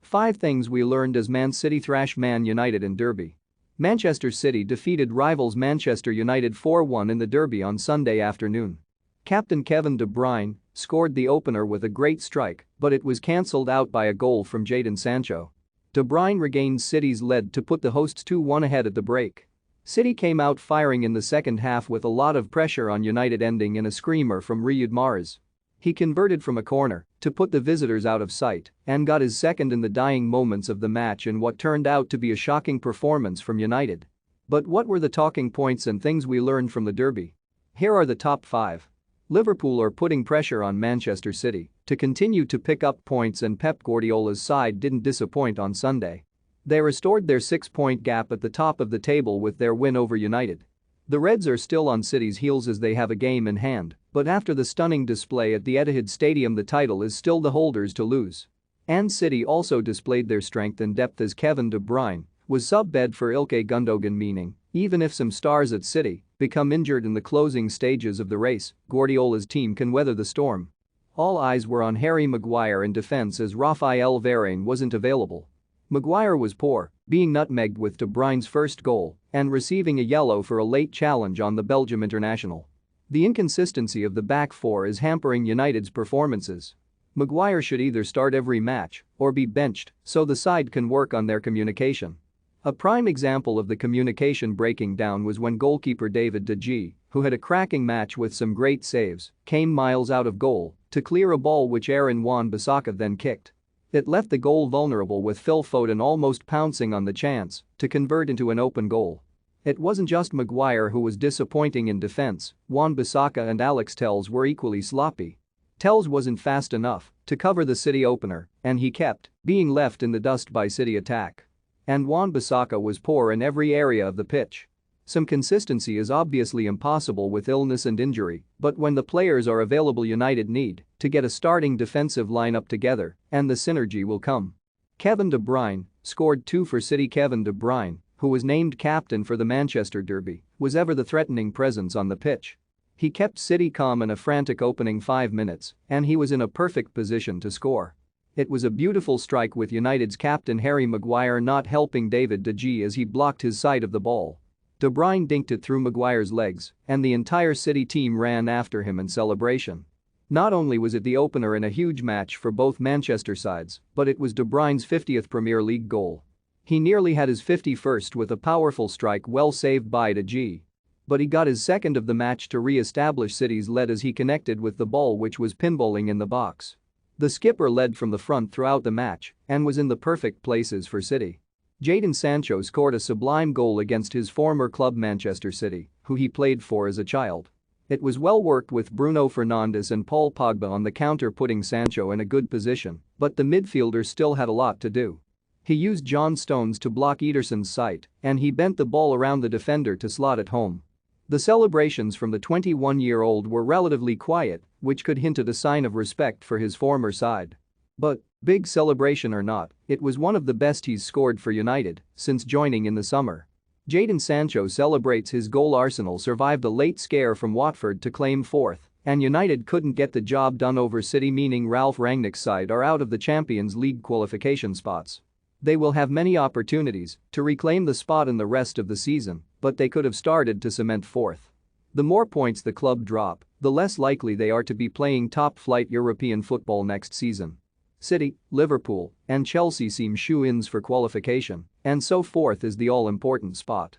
5 things we learned as Man City thrash Man United in Derby. Manchester City defeated rivals Manchester United 4-1 in the Derby on Sunday afternoon. Captain Kevin De Bruyne scored the opener with a great strike, but it was cancelled out by a goal from Jadon Sancho. De Bruyne regained City's lead to put the hosts 2-1 ahead at the break. City came out firing in the second half with a lot of pressure on United, ending in a screamer from Riyad Mahrez. He converted from a corner to put the visitors out of sight and got his second in the dying moments of the match in what turned out to be a shocking performance from United. But what were the talking points and things we learned from the derby? Here are the top 5. Liverpool are putting pressure on Manchester City to continue to pick up points, and Pep Guardiola's side didn't disappoint on Sunday. They restored their 6-point gap at the top of the table with their win over United. The Reds are still on City's heels as they have a game in hand, but after the stunning display at the Etihad Stadium, the title is still the holders to lose. And City also displayed their strength and depth as Kevin De Bruyne was sub-bed for Ilkay Gundogan, meaning even if some stars at City become injured in the closing stages of the race, Guardiola's team can weather the storm. All eyes were on Harry Maguire in defense as Raphael Varane wasn't available. Maguire was poor, being nutmegged with De Bruyne's first goal and receiving a yellow for a late challenge on the Belgium international. The inconsistency of the back four is hampering United's performances. Maguire should either start every match or be benched so the side can work on their communication. A prime example of the communication breaking down was when goalkeeper David De Gea, who had a cracking match with some great saves, came miles out of goal to clear a ball which Aaron Wan-Bissaka then kicked. It left the goal vulnerable, with Phil Foden almost pouncing on the chance to convert into an open goal. It wasn't just Maguire who was disappointing in defense. Wan-Bissaka and Alex Telles were equally sloppy. Telles wasn't fast enough to cover the City opener, and he kept being left in the dust by City attack. And Wan-Bissaka was poor in every area of the pitch. Some consistency is obviously impossible with illness and injury, but when the players are available, United need to get a starting defensive lineup together, and the synergy will come. Kevin De Bruyne scored 2 for City. Kevin De Bruyne, who was named captain for the Manchester Derby, was ever the threatening presence on the pitch. He kept City calm in a frantic opening 5 minutes, and he was in a perfect position to score. It was a beautiful strike, with United's captain Harry Maguire not helping David De Gea as he blocked his side of the ball. De Bruyne dinked it through Maguire's legs, and the entire City team ran after him in celebration. Not only was it the opener in a huge match for both Manchester sides, but it was De Bruyne's 50th Premier League goal. He nearly had his 51st with a powerful strike well saved by De Gea. But he got his second of the match to re-establish City's lead as he connected with the ball which was pinballing in the box. The skipper led from the front throughout the match and was in the perfect places for City. Jadon Sancho scored a sublime goal against his former club Manchester City, who he played for as a child. It was well worked, with Bruno Fernandes and Paul Pogba on the counter putting Sancho in a good position, but the midfielder still had a lot to do. He used John Stones to block Ederson's sight, and he bent the ball around the defender to slot it home. The celebrations from the 21-year-old were relatively quiet, which could hint at a sign of respect for his former side. But, big celebration or not, it was one of the best he's scored for United since joining in the summer. Jadon Sancho celebrates his goal. Arsenal survived a late scare from Watford to claim 4th, and United couldn't get the job done over City, meaning Ralph Rangnick's side are out of the Champions League qualification spots. They will have many opportunities to reclaim the spot in the rest of the season, but they could have started to cement 4th. The more points the club drop, the less likely they are to be playing top-flight European football next season. City, Liverpool, and Chelsea seem shoe-ins for qualification, and so 4th is the all-important spot.